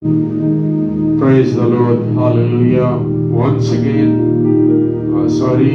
Praise the Lord. Hallelujah. Once again, sorry,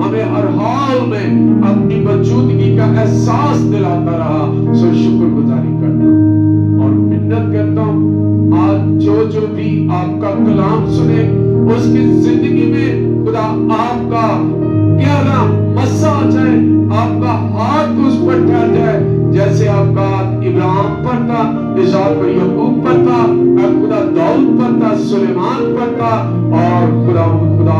ہمیں ہر حال میں اپنی موجودگی کا احساس دلاتا رہا. سو شکر گزاری کرتا ہوں اور منت کرتا ہوں آج جو بھی آپ کا کلام سنے اس کی زندگی میں خدا آپ کا گہرا مسا آ جائے, آپ کا ہاتھ اس پر ٹھہر جائے, جیسے آپ کا ہاتھ ابراہیم پر تھا, اسحاق پر یعقوب پر تھا, خدا داؤد پر تھا, سلیمان پر تھا, اور خدا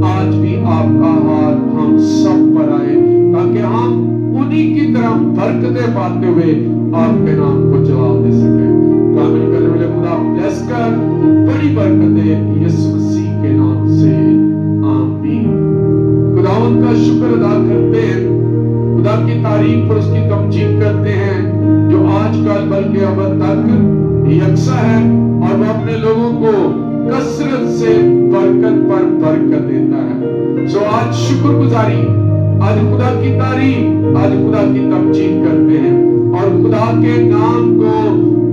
آج بھی آپ کا ہاتھ ہم سب پر آئے تاکہ ہم انہی کی طرح برکتیں پاتے ہوئے آپ کے نام کو جلال دے سکیں. کامل کرنے والے خدا بلیس کر بڑی برکتیں یسوع مسیح کے نام سے, آمین. خداوند کا شکر ادا کرتے ہیں, خدا کی تعریف اور اس کی تمجید کرتے ہیں جو آج کل بلکہ ابد تک یکساں ہے اور وہ اپنے لوگوں کو کثرت سے برکت پر برکت دیتا ہے. سو آج شکر گزاری, آج خدا کی تعریف, آج خدا کی تمجید کرتے ہیں اور خدا کے نام کو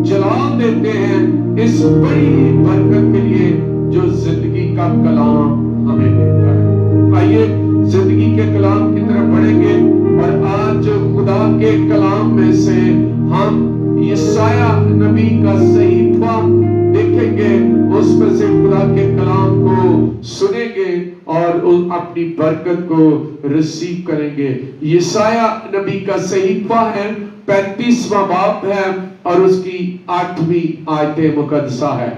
جلال دیتے ہیں اس بڑی برکت کے لیے جو زندگی کا کلام ہمیں دیتا ہے. آئیے زندگی کے کلام کی طرف بڑھیں گے اور آج خدا کے کلام میں سے ہم یسایہ نبی کا صحیفہ دیکھیں گے, اس میں سے خدا کے کلام کو سنیں گے اور اپنی برکت کو ریسیو کریں گے. یسایہ نبی کا صحیفہ ہے, 35واں باب ہے اور اس کی 8ویں آیت مقدسہ ہے.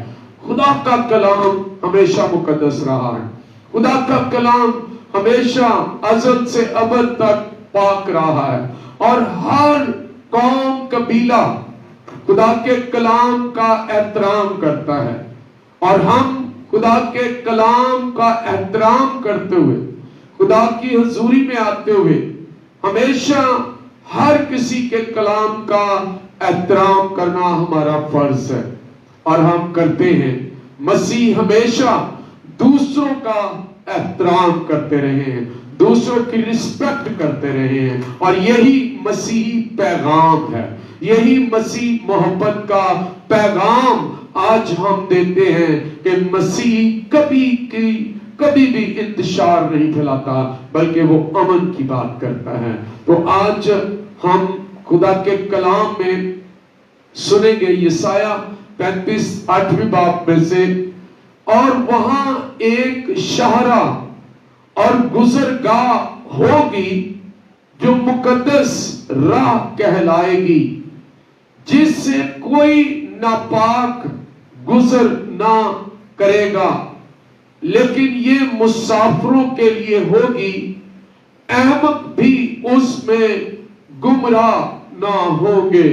خدا کا کلام ہمیشہ مقدس رہا ہے, خدا کا کلام ہمیشہ ازل سے ابد تک پاک رہا ہے اور ہر قوم قبیلہ خدا کے کلام کا احترام کرتا ہے. اور ہم خدا کے کلام کا احترام کرتے ہوئے, خدا کی حضوری میں آتے ہوئے ہمیشہ ہر کسی کے کلام کا احترام کرنا ہمارا فرض ہے اور ہم کرتے ہیں. مسیح ہمیشہ دوسروں کا احترام کرتے رہے ہیں, دوسروں کی رسپیکٹ کرتے رہے ہیں, اور یہی مسیحی پیغام ہے, یہی مسیح محبت کا پیغام آج ہم دیتے ہیں کہ مسیح کبھی بھی انتشار نہیں پھیلاتا بلکہ وہ امن کی بات کرتا ہے. تو آج ہم خدا کے کلام میں سنیں گے یسایہ 35 8ویں باب میں سے, اور وہاں ایک شاہراہ اور گزرگاہ ہوگی جو مقدس راہ کہلائے گی, جس سے کوئی ناپاک گزر نہ کرے گا, لیکن یہ مسافروں کے لیے ہوگی, احمق بھی اس میں گمراہ نہ ہوں گے.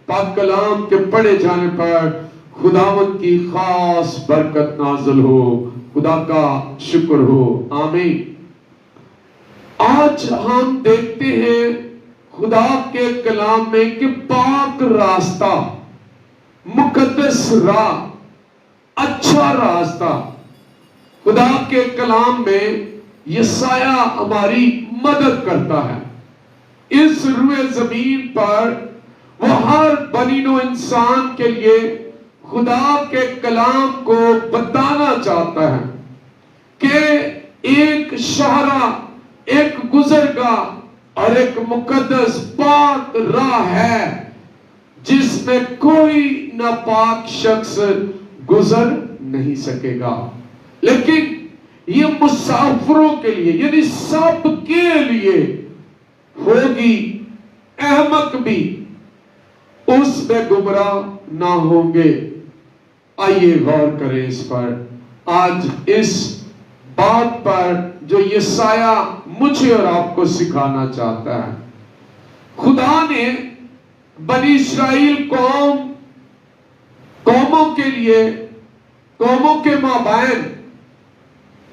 پاک کلام کے پڑھے جانے پر خداوند کی خاص برکت نازل ہو, خدا کا شکر ہو, آمین. آج ہم دیکھتے ہیں خدا کے کلام میں کہ پاک راستہ, مقدس راہ, اچھا راستہ, خدا کے کلام میں یسایہ ہماری مدد کرتا ہے. اس روئے زمین پر وہ ہر بنی نوع انسان کے لیے خدا کے کلام کو بتانا چاہتا ہے کہ ایک شاہراہ, ایک گزرگاہ اور ایک مقدس پاک راہ ہے جس میں کوئی ناپاک شخص گزر نہیں سکے گا, لیکن یہ مسافروں کے لیے یعنی سب کے لیے ہوگی, احمق بھی اس میں گمراہ نہ ہوں گے. آئیے غور کریں اس پر. آج اس بات پر جو یسایہ مجھے اور آپ کو سکھانا چاہتا ہے, خدا نے بنی اسرائیل قوموں کے لیے, قوموں کے مابین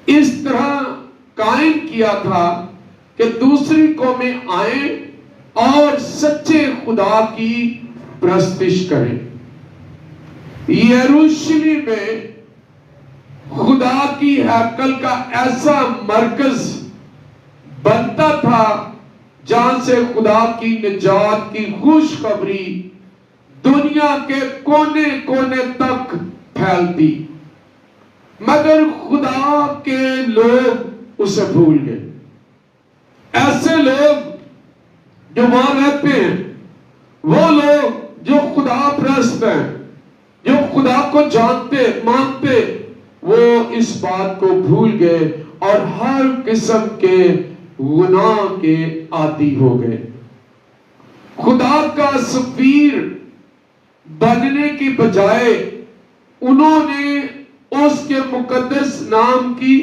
اس طرح قائم کیا تھا کہ دوسری قومیں آئیں اور سچے خدا کی پرستش کریں. یروشلم میں خدا کی ہیکل کا ایسا مرکز بنتا تھا جہاں سے خدا کی نجات کی خوشخبری دنیا کے کونے کونے تک پھیلتی, مگر خدا کے لوگ اسے بھول گئے. ایسے لوگ جو وہاں رہتے ہیں، وہ لوگ جو خدا پرست ہیں، جو خدا کو جانتے مانتے، وہ اس بات کو بھول گئے اور ہر قسم کے گناہ کے عادی ہو گئے۔ خدا کا سفیر بننے کی بجائے انہوں نے اس کے مقدس نام کی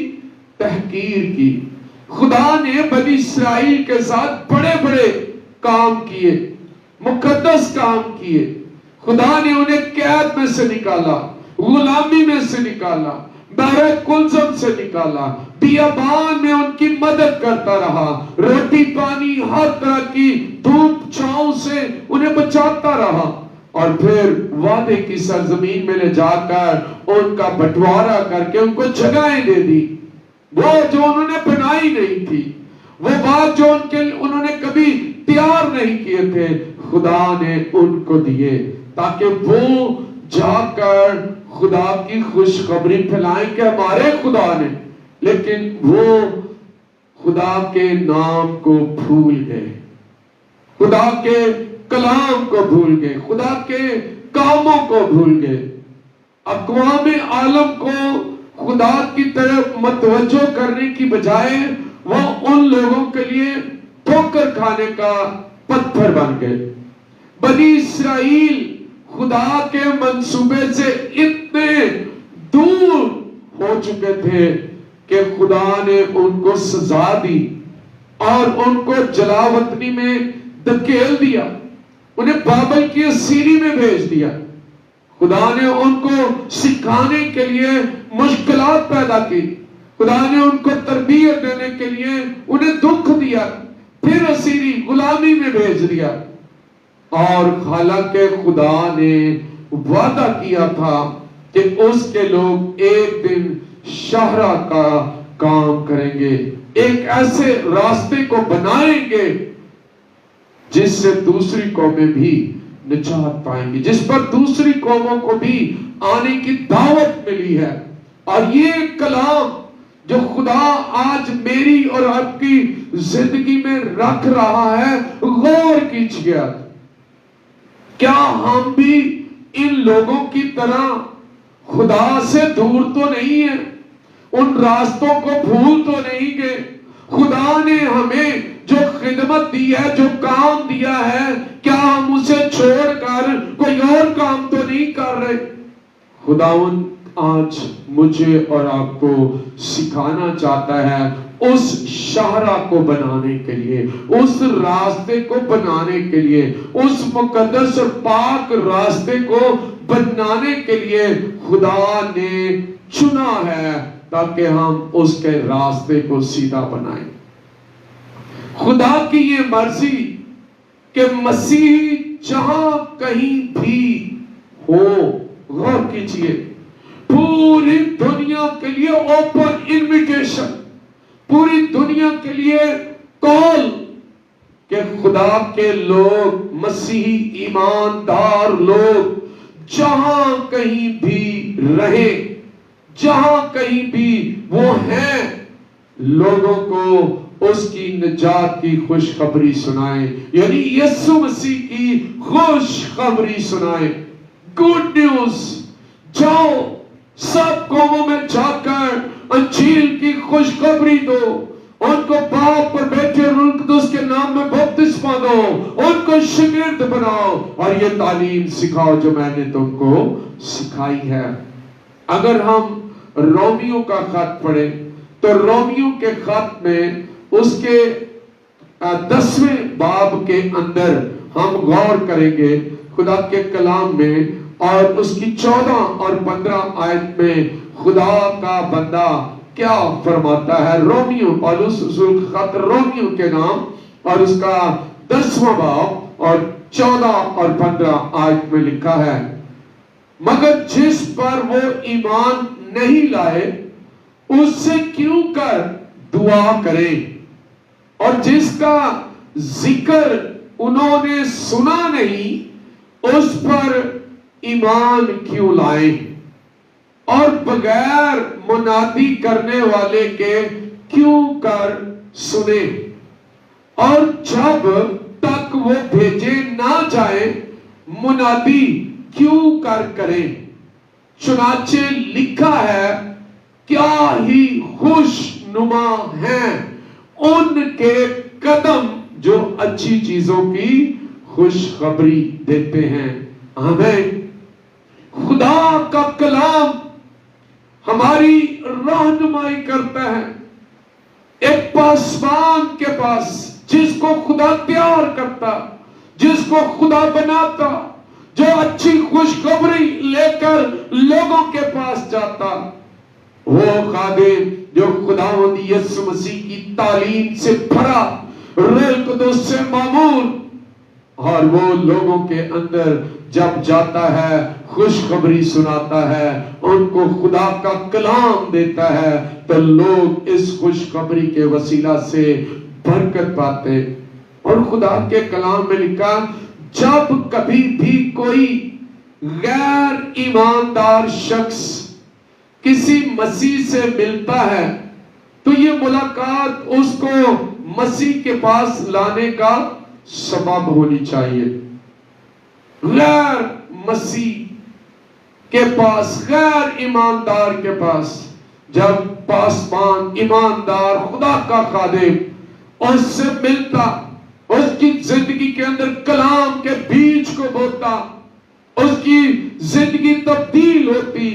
تحقیر کی۔ خدا نے بنی اسرائیل کے ساتھ بڑے بڑے کام کیے، مقدس کام کیے۔ خدا نے انہیں قید میں سے نکالا، غلامی میں سے نکالا، بحر کلزم سے نکالا، بیابان میں ان کی مدد کرتا رہا، روٹی پانی ہر طرح کی دھوپ چھاؤں سے انہیں بچاتا رہا، اور پھر وعدے کی سرزمین میں لے جا کر ان کا بٹوارا کر کے ان کو جگہیں دے دی، وہ جو انہوں نے بنائی نہیں تھی، وہ بات جو انہوں نے کبھی تیار نہیں کیے تھے، خدا نے ان کو دیے تاکہ وہ جا کر خدا کی خوشخبری پھیلائیں کہ ہمارے خدا نے۔ لیکن وہ خدا کے نام کو بھول گئے، خدا کے کلام کو بھول گئے، خدا کے کاموں کو بھول گئے۔ اقوام عالم کو خدا کی طرف متوجہ کرنے کی بجائے وہ ان لوگوں کے لیے ٹھوکر کھانے کا پتھر بن گئے۔ بنی اسرائیل خدا کے منصوبے سے اتنے دور ہو چکے تھے کہ خدا نے ان کو سزا دی اور ان کو جلاوطنی میں دھکیل دیا، انہیں بابل کی اسیری میں بھیج دیا۔ خدا نے ان کو سکھانے کے لیے مشکلات پیدا کی، خدا نے ان کو تربیت دینے کے لیے انہیں دکھ دیا، پھر اسیری غلامی میں بھیج دیا۔ اور حالانکہ خدا نے وعدہ کیا تھا کہ اس کے لوگ ایک دن شاہراہ کا کام کریں گے، ایک ایسے راستے کو بنائیں گے جس سے دوسری قومیں بھی نجات پائیں گی، جس پر دوسری قوموں کو بھی آنے کی دعوت ملی ہے۔ اور یہ کلام جو خدا آج میری اور آپ کی زندگی میں رکھ رہا ہے، غور کیجئے، کیا ہم بھی ان لوگوں کی طرح خدا سے دور تو نہیں ہیں، ان راستوں کو بھول تو نہیں گئے؟ خدا نے ہمیں جو خدمت دی ہے، جو کام دیا ہے، کیا ہم اسے چھوڑ کر کوئی اور کام تو نہیں کر رہے؟ خداوند آج مجھے اور آپ کو سکھانا چاہتا ہے اس شاہراہ کو بنانے کے لیے، اس راستے کو بنانے کے لیے، اس مقدس اور پاک راستے کو بنانے کے لیے خدا نے چنا ہے تاکہ ہم اس کے راستے کو سیدھا بنائیں۔ خدا کی یہ مرضی کہ مسیح جہاں کہیں بھی ہو، غور کیجئے، پوری دنیا کے لیے اوپن انویٹیشن، پوری دنیا کے لیے کال کہ خدا کے لوگ، مسیحی ایماندار لوگ جہاں کہیں بھی رہے، جہاں کہیں بھی وہ ہیں، لوگوں کو اس کی نجات کی خوشخبری سنائیں، یعنی یسوع مسیح کی خوشخبری سنائیں۔ گڈ نیوز، جاؤ سب قوموں میں جا کر انجیل کی خوشخبری دو، ان کو باپ اور بیٹے اور روح القدس کے نام میں بپتسمہ دو، ان کو شاگرد بناؤ اور یہ تعلیم سکھاؤ جو میں نے تم کو سکھائی ہے۔ اگر ہم رومیوں کا خط پڑھیں تو رومیوں کے خط میں اس کے 10ویں باب کے اندر ہم غور کریں گے خدا کے کلام میں، اور اس کی 14 اور 15 آیت میں خدا کا بندہ کیا فرماتا ہے۔ رومیوں، پالوس رسول خط رومیوں کے نام اور اس کا 10واں باب اور 14 اور 15 آیت میں لکھا ہے، مگر جس پر وہ ایمان نہیں لائے اس سے کیوں کر دعا کریں، اور جس کا ذکر انہوں نے سنا نہیں اس پر ایمان کیوں لائیں، اور بغیر منادی کرنے والے کے کیوں کر سنے۔ اور جب تک وہ بھیجے نہ جائے منادی کیوں کریں؟ چنانچہ لکھا ہے کیا ہی خوش نما ہیں ان کے قدم جو اچھی چیزوں کی خوشخبری دیتے ہیں۔ آمین۔ خدا کا کلام ہماری رہنمائی کرتا ہے ایک پاسبان کے پاس، جس کو خدا پیار کرتا، جس کو خدا بناتا، جو اچھی خوشخبری لے کر لوگوں کے پاس جاتا، وہ خادم جو خداوند یسوع مسیح کی تعلیم سے بھرا، روح القدس سے معمور، اور وہ لوگوں کے اندر جب جاتا ہے خوشخبری سناتا ہے، ان کو خدا کا کلام دیتا ہے، تو لوگ اس خوشخبری کے وسیلہ سے برکت پاتے۔ اور خدا کے کلام میں لکھا جب کبھی بھی کوئی غیر ایماندار شخص کسی مسیح سے ملتا ہے تو یہ ملاقات اس کو مسیح کے پاس لانے کا سبب ہونی چاہیے۔ غیر مسیح کے پاس، غیر ایماندار کے پاس جب پاسبان ایماندار خدا کا خادم اس سے ملتا، اس کی زندگی کے اندر کلام کے بیج کو بوتا، اس کی زندگی تبدیل ہوتی،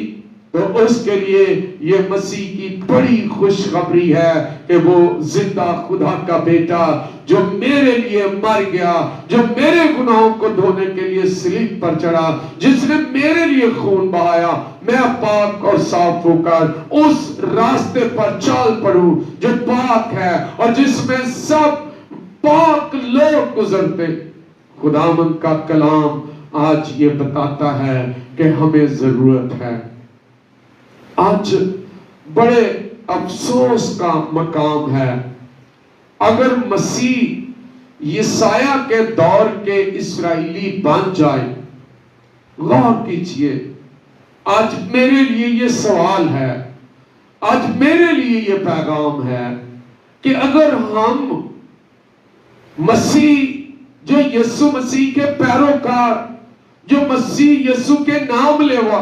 تو اس کے لیے یہ مسیح کی بڑی خوشخبری ہے کہ وہ زندہ خدا کا بیٹا جو میرے لیے مر گیا، جو میرے گناہوں کو دھونے کے لیے صلیب پر چڑھا، جس نے میرے لیے خون بہایا، میں پاک اور صاف ہو کر اس راستے پر چال پڑوں جو پاک ہے اور جس میں سب پاک لوگ گزرتے۔ خداوند کا کلام آج یہ بتاتا ہے کہ ہمیں ضرورت ہے۔ آج بڑے افسوس کا مقام ہے اگر مسیح یسایہ کے دور کے اسرائیلی بن جائے۔ غور کیجئے، آج میرے لیے یہ سوال ہے، آج میرے لیے یہ پیغام ہے کہ اگر ہم مسیح جو یسوع مسیح کے پیروکار، جو مسیح یسوع کے نام لیوا،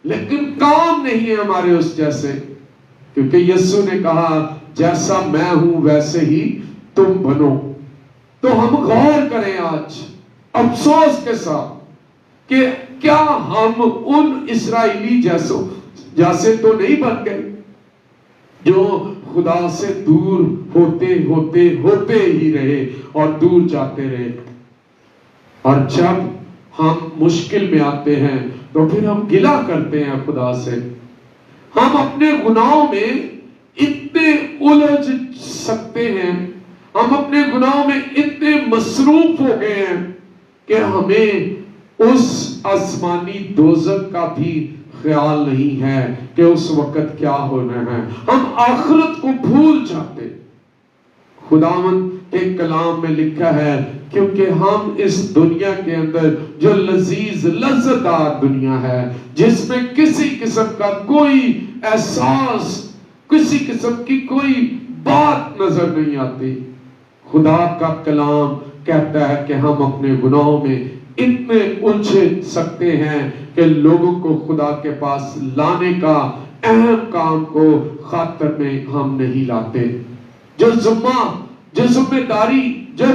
لیکن کام نہیں ہے ہمارے اس جیسے، کیونکہ یسوع نے کہا جیسا میں ہوں ویسے ہی تم بنو، تو ہم غور کریں آج افسوس کے ساتھ کہ کیا ہم ان اسرائیلی جیسے تو نہیں بن گئے جو خدا سے دور ہوتے ہی رہے اور دور جاتے رہے، اور جب ہم مشکل میں آتے ہیں تو پھر ہم گلہ کرتے ہیں خدا سے۔ ہم اپنے گناہوں میں اتنے الجھ سکتے ہیں، ہم اپنے گناہوں میں اتنے مصروف ہو گئے ہیں کہ ہمیں اس آسمانی دوزخ کا بھی خیال نہیں ہے کہ اس وقت کیا ہونا ہے، ہم آخرت کو بھول جاتے۔ خداوند کے کلام میں لکھا ہے کیونکہ ہم اس دنیا کے اندر جو لذیذ لذتدار دنیا ہے، جس میں کسی قسم کا کوئی احساس، کسی قسم کی کوئی بات نظر نہیں آتی، خدا کا کلام کہتا ہے کہ ہم اپنے گناہوں میں اتنے الجھ سکتے ہیں کہ لوگوں کو خدا کے پاس لانے کا اہم کام کو خاطر میں ہم نہیں لاتے۔ جو ذمہ داری جو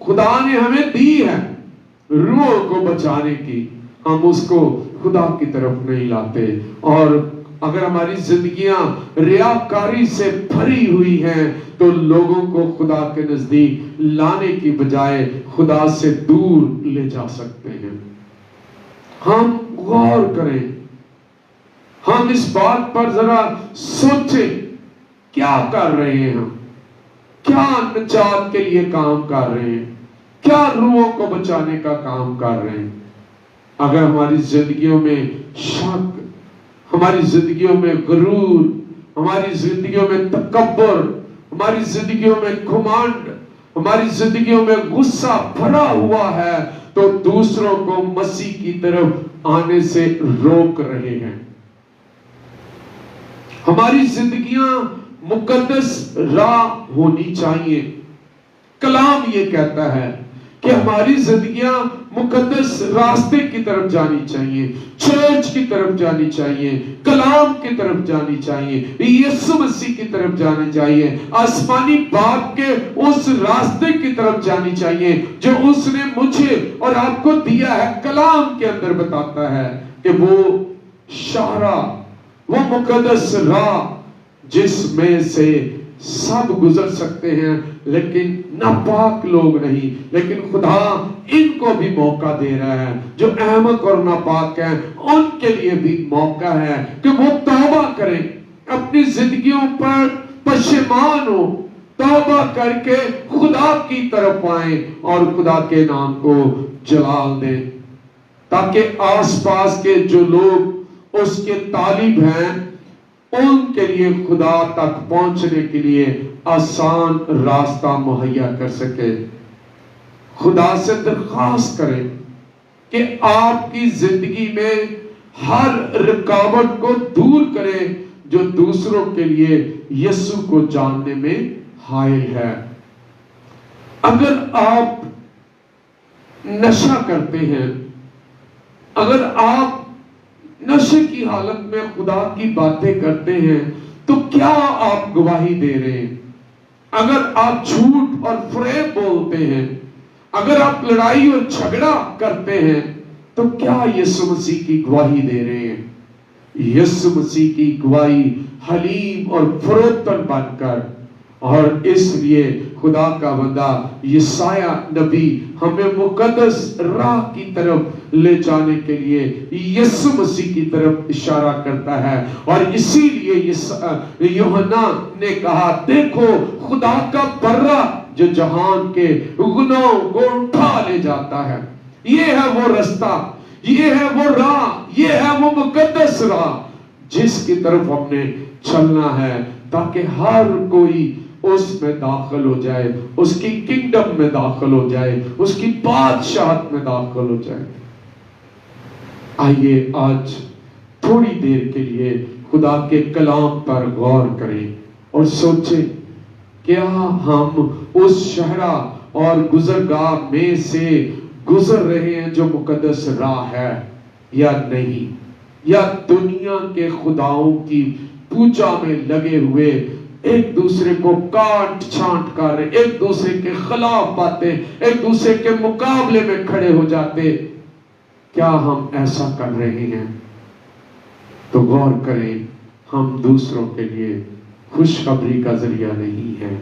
خدا نے ہمیں دی ہے روح کو بچانے کی، ہم اس کو خدا کی طرف نہیں لاتے، اور اگر ہماری زندگیاں ریاکاری سے بھری ہوئی ہیں تو لوگوں کو خدا کے نزدیک لانے کی بجائے خدا سے دور لے جا سکتے ہیں۔ ہم غور کریں، ہم اس بات پر ذرا سوچیں، کیا کر رہے ہیں ہم، کیا نجات کے لیے کام کر رہے ہیں، کیا روحوں کو بچانے کا کام کر رہے ہیں۔ اگر ہماری زندگیوں میں شک، ہماری زندگیوں میں غرور، ہماری زندگیوں میں تکبر، ہماری زندگیوں میں گھمنڈ، ہماری زندگیوں میں غصہ بھرا ہوا ہے تو دوسروں کو مسیح کی طرف آنے سے روک رہے ہیں۔ ہماری زندگیاں مقدس راہ ہونی چاہیے، کلام یہ کہتا ہے کہ ہماری زندگیاں مقدس راستے کی طرف جانی چاہیے، چرچ کی طرف جانی چاہیے، کلام کی طرف جانی چاہیے، یسوع مسیح کی طرف جانی چاہیے، آسمانی باپ کے اس راستے کی طرف جانی چاہیے جو اس نے مجھے اور آپ کو دیا ہے۔ کلام کے اندر بتاتا ہے کہ وہ شاہراہ، وہ مقدس راہ جس میں سے سب گزر سکتے ہیں، لیکن ناپاک لوگ نہیں، لیکن خدا ان کو بھی موقع دے رہا ہے جو احمق اور ناپاک ہیں، ان کے لیے بھی موقع ہے کہ وہ توبہ کریں، اپنی زندگیوں پر پشیمان ہو، توبہ کر کے خدا کی طرف آئیں اور خدا کے نام کو جلال دیں، تاکہ آس پاس کے جو لوگ اس کے طالب ہیں ان کے لیے خدا تک پہنچنے کے لیے آسان راستہ مہیا کر سکے۔ خدا سے درخواست کریں کہ آپ کی زندگی میں ہر رکاوٹ کو دور کرے جو دوسروں کے لیے یسوع کو جاننے میں حائل ہے۔ اگر آپ نشہ کرتے ہیں، اگر آپ نشے کی حالت میں خدا کی باتیں کرتے ہیں تو کیا آپ گواہی دے رہے ہیں؟ اگر آپ جھوٹ اور فریب بولتے ہیں، اگر آپ لڑائی اور جھگڑا کرتے ہیں تو کیا یسوع مسیح کی گواہی دے رہے ہیں؟ یسوع مسیح کی گواہی حلیم اور فروتن بن کر، اور اس لیے خدا کا بندہ یسایہ نبی ہمیں مقدس راہ کی طرف لے جانے کے لیے یسوع مسیح کی طرف اشارہ کرتا ہے، اور اسی لیے یوحنا نے کہا، دیکھو خدا کا برہ جو جہان کے گناہوں کو اٹھا لے جاتا ہے۔ یہ ہے وہ رستہ، یہ ہے وہ راہ، یہ ہے وہ مقدس راہ جس کی طرف ہم نے چلنا ہے، تاکہ ہر کوئی اس میں داخل ہو جائے، اس کی کنگڈم میں داخل ہو جائے، اس کی بادشاہت میں داخل ہو جائے۔ آئیے آج تھوڑی دیر کے لیے خدا کے کلام پر غور کریں اور سوچیں، کیا ہم اس شہرہ اور گزرگاہ میں سے گزر رہے ہیں جو مقدس راہ ہے یا نہیں، یا دنیا کے خداؤں کی پوجا میں لگے ہوئے ایک دوسرے کو کاٹ چھانٹ کر، ایک دوسرے کے خلاف باتیں، ایک دوسرے کے مقابلے میں کھڑے ہو جاتے؟ کیا ہم ایسا کر رہے ہیں؟ تو غور کریں، ہم دوسروں کے لیے خوشخبری کا ذریعہ نہیں ہے،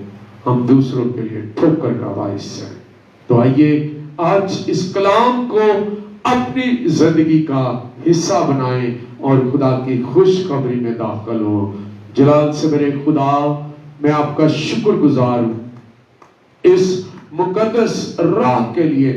ہم دوسروں کے لیے ٹھوکر کا باعث ہے۔ تو آئیے آج اس کلام کو اپنی زندگی کا حصہ بنائیں اور خدا کی خوشخبری میں داخل ہوں۔ جلال سے میرے خدا، میں آپ کا شکر گزار ہوں اس مقدس راہ کے لیے،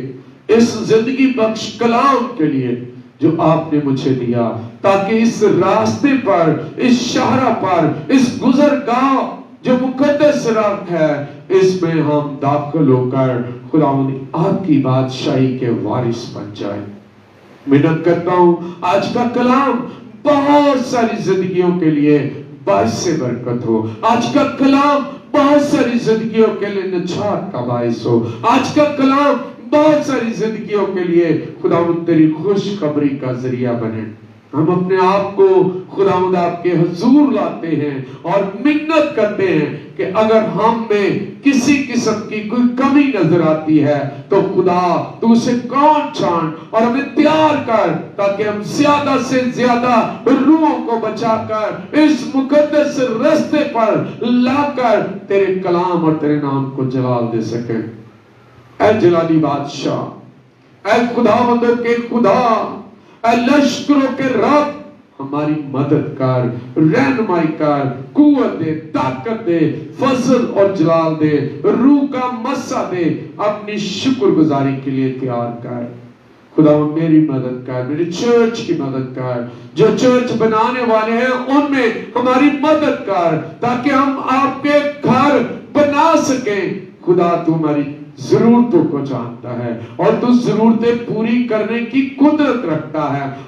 اس زندگی بخش کلام کے لیے جو آپ نے مجھے دیا، تاکہ اس راستے پر، اس شاہراہ پر، اس گزرگاہ جو مقدس راہ ہے، اس میں ہم داخل ہو کر خداوند آپ کی بادشاہی کے وارث بن جائیں۔ منت کرتا ہوں آج کا کلام بہت ساری زندگیوں کے لیے باعث سے برکت ہو، آج کا کلام بہت ساری زندگیوں کے لیے نجات کا باعث ہو، آج کا کلام بہت ساری زندگیوں کے لیے خداوند تیری خوشخبری کا ذریعہ بنے۔ ہم اپنے آپ کو خداوند آپ کے حضور لاتے ہیں اور منت کرتے ہیں کہ اگر ہم میں کسی قسم کی کوئی کمی نظر آتی ہے تو خدا تو اسے کون چھان اور ہمیں تیار کر، تاکہ ہم زیادہ سے زیادہ روحوں کو بچا کر اس مقدس رستے پر لا کر تیرے کلام اور تیرے نام کو جلال دے سکیں۔ اے جلالی بادشاہ، اے خداوندوں کے خدا، اے لشکروں کے رب، ہماری مدد کر، رہنمائی کر، قوت دے، طاقت دے، فضل اور جلال دے، روح کا مسا دے، اپنی شکر گزاری کے لیے تیار کر۔ خداوند میری مدد کر، میری چرچ کی مدد کر، جو چرچ بنانے والے ہیں ان میں ہماری مدد کر، تاکہ ہم آپ کے گھر بنا سکیں۔ خدا تو ہماری ضرورتوں کو جانتا ہے اور تو ضرورتیں پوری کرنے کی قدرت رکھتا ہے،